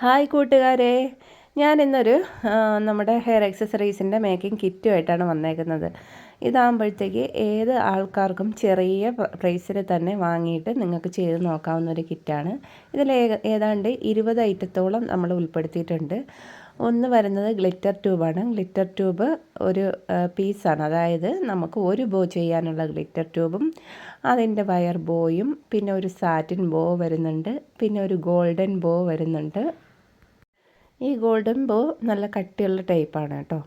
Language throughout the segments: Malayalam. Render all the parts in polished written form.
ഹായ് കൂട്ടുകാരെ, ഞാനിന്നൊരു നമ്മുടെ ഹെയർ എക്സസറീസിൻ്റെ മേക്കിംഗ് കിറ്റുമായിട്ടാണ് വന്നേക്കുന്നത്. ഇതാകുമ്പോഴത്തേക്ക് ഏത് ആൾക്കാർക്കും ചെറിയ പ്രൈസിൽ തന്നെ വാങ്ങിയിട്ട് നിങ്ങൾക്ക് ചെയ്ത് നോക്കാവുന്ന ഒരു കിറ്റാണ്. ഇതിൽ ഏതാണ്ട് 20 ഐറ്റത്തോളം നമ്മൾ ഉൾപ്പെടുത്തിയിട്ടുണ്ട്. ഒന്ന് വരുന്നത് ഗ്ലിറ്റർ ട്യൂബാണ്. ഗ്ലിറ്റർ ട്യൂബ് ഒരു പീസാണ്, അതായത് നമുക്ക് ഒരു ബോ ചെയ്യാനുള്ള ഗ്ലിറ്റർ ട്യൂബും അതിൻ്റെ വയർ ബോയും, പിന്നെ ഒരു സാറ്റിൻ ബോ വരുന്നുണ്ട്, പിന്നെ ഒരു ഗോൾഡൻ ബോ വരുന്നുണ്ട്. ഈ ഗോൾഡൻ ബോ നല്ല കട്ടിയുള്ള ടൈപ്പാണ് കേട്ടോ.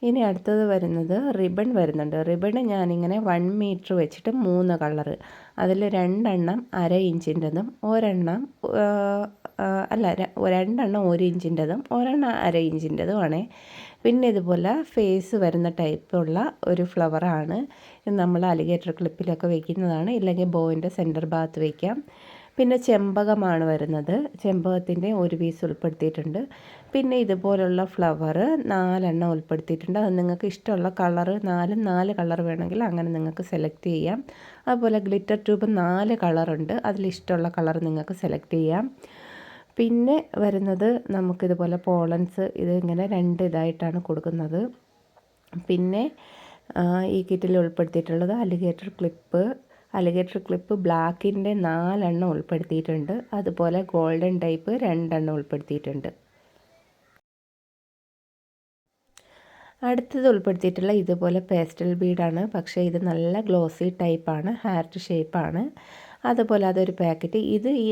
ഇനി അടുത്തത് വരുന്നത് റിബൺ വരുന്നുണ്ട്. റിബണ് ഞാനിങ്ങനെ 1 മീറ്റർ വെച്ചിട്ട് 3 കളറ്, അതിൽ 2 1/2 ഇഞ്ചിൻ്റെതും ഒരെണ്ണം 1 ഇഞ്ചിൻ്റെതും 1/2 ഇഞ്ചിൻ്റെതുമാണേ. പിന്നെ ഇതുപോലെ ഫേസ് വരുന്ന ടൈപ്പുള്ള ഒരു ഫ്ലവറാണ്. ഇത് നമ്മൾ അലിഗേറ്റർ ക്ലിപ്പിലൊക്കെ വയ്ക്കുന്നതാണ്, ഇല്ലെങ്കിൽ ബോയിൻ്റെ സെൻറ്റർ ഭാഗത്ത് വയ്ക്കാം. പിന്നെ ചെമ്പകമാണ് വരുന്നത്. ചെമ്പകത്തിൻ്റെ ഒരു പീസ് ഉൾപ്പെടുത്തിയിട്ടുണ്ട്. പിന്നെ ഇതുപോലുള്ള ഫ്ലവർ 4 ഉൾപ്പെടുത്തിയിട്ടുണ്ട്. അത് നിങ്ങൾക്ക് ഇഷ്ടമുള്ള കളറ് 4 കളർ വേണമെങ്കിൽ അങ്ങനെ നിങ്ങൾക്ക് സെലക്ട് ചെയ്യാം. അതുപോലെ ഗ്ലിറ്റർ ട്യൂബ് 4 കളറുണ്ട്, അതിലിഷ്ടമുള്ള കളർ നിങ്ങൾക്ക് സെലക്ട് ചെയ്യാം. പിന്നെ വരുന്നത് നമുക്കിതുപോലെ പോളൻസ്, ഇത് ഇങ്ങനെ 2 ഇതായിട്ടാണ് കൊടുക്കുന്നത്. പിന്നെ ഈ കിറ്റിൽ ഉൾപ്പെടുത്തിയിട്ടുള്ളത് അലിഗേറ്റർ ക്ലിപ്പ് ബ്ലാക്കിൻ്റെ 4 ഉൾപ്പെടുത്തിയിട്ടുണ്ട്. അതുപോലെ ഗോൾഡൻ ടൈപ്പ് 2 ഉൾപ്പെടുത്തിയിട്ടുണ്ട്. അടുത്തത് ഉൾപ്പെടുത്തിയിട്ടുള്ള ഇതുപോലെ പേസ്റ്റൽ ബീഡാണ്, പക്ഷേ ഇത് നല്ല ഗ്ലോസി ടൈപ്പാണ്, ഹാർട്ട് ഷേപ്പാണ്. അതുപോലെ അതൊരു പാക്കറ്റ്. ഇത് ഈ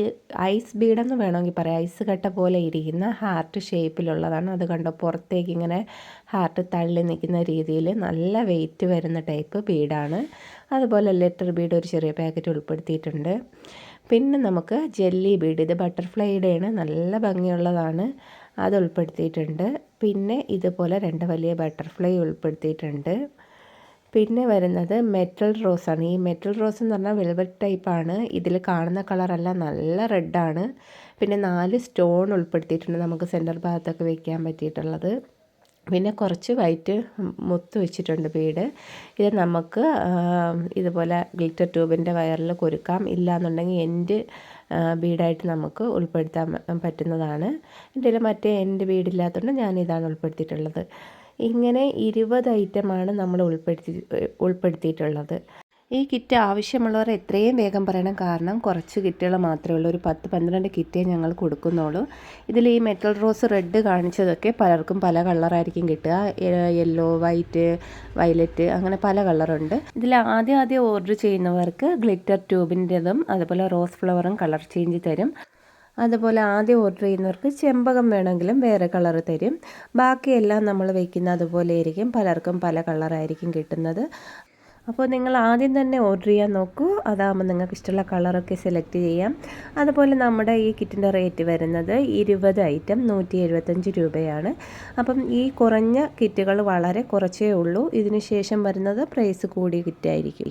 ഐസ് ബീഡെന്ന് വേണമെങ്കിൽ പറയാം. ഐസ് കട്ട പോലെ ഇരിക്കുന്ന ഹാർട്ട് ഷേപ്പിലുള്ളതാണ്. അത് കണ്ടോ, പുറത്തേക്ക് ഇങ്ങനെ ഹാർട്ട് തള്ളി നിൽക്കുന്ന രീതിയിൽ നല്ല വെയിറ്റ് വരുന്ന ടൈപ്പ് ബീഡാണ്. അതുപോലെ ലെറ്റർ ബീഡ് ഒരു ചെറിയ പാക്കറ്റ് ഉൾപ്പെടുത്തിയിട്ടുണ്ട്. പിന്നെ നമുക്ക് ജെല്ലി ബീഡ്, ഇത് ബട്ടർഫ്ലൈയുടെയാണ്, നല്ല ഭംഗിയുള്ളതാണ്, അത് ഉൾപ്പെടുത്തിയിട്ടുണ്ട്. പിന്നെ ഇതുപോലെ 2 വലിയ ബട്ടർഫ്ലൈ ഉൾപ്പെടുത്തിയിട്ടുണ്ട്. പിന്നെ വരുന്നത് മെറ്റൽ റോസാണ്. ഈ മെറ്റൽ റോസ് എന്ന് പറഞ്ഞാൽ വെൽവെറ്റ് ടൈപ്പാണ്. ഇതിൽ കാണുന്ന കളറല്ല, നല്ല റെഡാണ്. പിന്നെ 4 സ്റ്റോൺ ഉൾപ്പെടുത്തിയിട്ടുണ്ട്, നമുക്ക് സെൻറ്റർ ഭാഗത്തൊക്കെ വയ്ക്കാൻ പറ്റിയിട്ടുള്ളത്. പിന്നെ കുറച്ച് വൈറ്റ് മുത്ത് വെച്ചിട്ടുണ്ട് ബീഡ്. ഇത് നമുക്ക് ഇതുപോലെ ഗ്ലിറ്റർ ട്യൂബിൻ്റെ വയറിൽ കൊരുക്കാം, ഇല്ലയെന്നുണ്ടെങ്കിൽ എൻഡ് ബീഡായിട്ട് നമുക്ക് ഉൾപ്പെടുത്താൻ പറ്റുന്നതാണ്. ഇതിൽ മറ്റേ എൻഡ് ബീഡില്ലാത്തതുകൊണ്ട് ഞാനിതാണ് ഉൾപ്പെടുത്തിയിട്ടുള്ളത്. ഇങ്ങനെ 20 ഐറ്റമാണ് നമ്മൾ ഉൾപ്പെടുത്തിയിട്ടുള്ളത്. ഈ കിറ്റ് ആവശ്യമുള്ളവർ എത്രയും വേഗം പറയണം, കാരണം കുറച്ച് കിറ്റുകൾ മാത്രമേ ഉള്ളൂ. ഒരു 10-12 കിറ്റേ ഞങ്ങൾ കൊടുക്കുന്നുള്ളൂ. ഇതിൽ ഈ മെറ്റൽ റോസ് റെഡ് കാണിച്ചതൊക്കെ പലർക്കും പല കളറായിരിക്കും കിട്ടുക. യെല്ലോ, വൈറ്റ്, വയലറ്റ്, അങ്ങനെ പല കളറുണ്ട്. ഇതിൽ ആദ്യം ഓർഡർ ചെയ്യുന്നവർക്ക് ഗ്ലിറ്റർ ട്യൂബിൻ്റെതും അതുപോലെ റോസ് ഫ്ലവറും കളർ ചേഞ്ച് തരും. അതുപോലെ ആദ്യം ഓർഡർ ചെയ്യുന്നവർക്ക് ചെമ്പകം വേണമെങ്കിലും വേറെ കളർ തരും. ബാക്കിയെല്ലാം നമ്മൾ വയ്ക്കുന്ന അതുപോലെ ആയിരിക്കും, പലർക്കും പല കളറായിരിക്കും കിട്ടുന്നത്. അപ്പോൾ നിങ്ങൾ ആദ്യം തന്നെ ഓർഡർ ചെയ്യാൻ നോക്കൂ, അതാകുമ്പോൾ നിങ്ങൾക്ക് ഇഷ്ടമുള്ള കളറൊക്കെ സെലക്ട് ചെയ്യാം. അതുപോലെ നമ്മുടെ ഈ കിറ്റിൻ്റെ റേറ്റ് വരുന്നത് 20 ഐറ്റം 175 രൂപയാണ്. അപ്പം ഈ കുറഞ്ഞ കിറ്റുകൾ വളരെ കുറച്ചേ ഉള്ളൂ. ഇതിന് ശേഷം വരുന്നത് പ്രൈസ് കൂടിയ കിറ്റായിരിക്കും.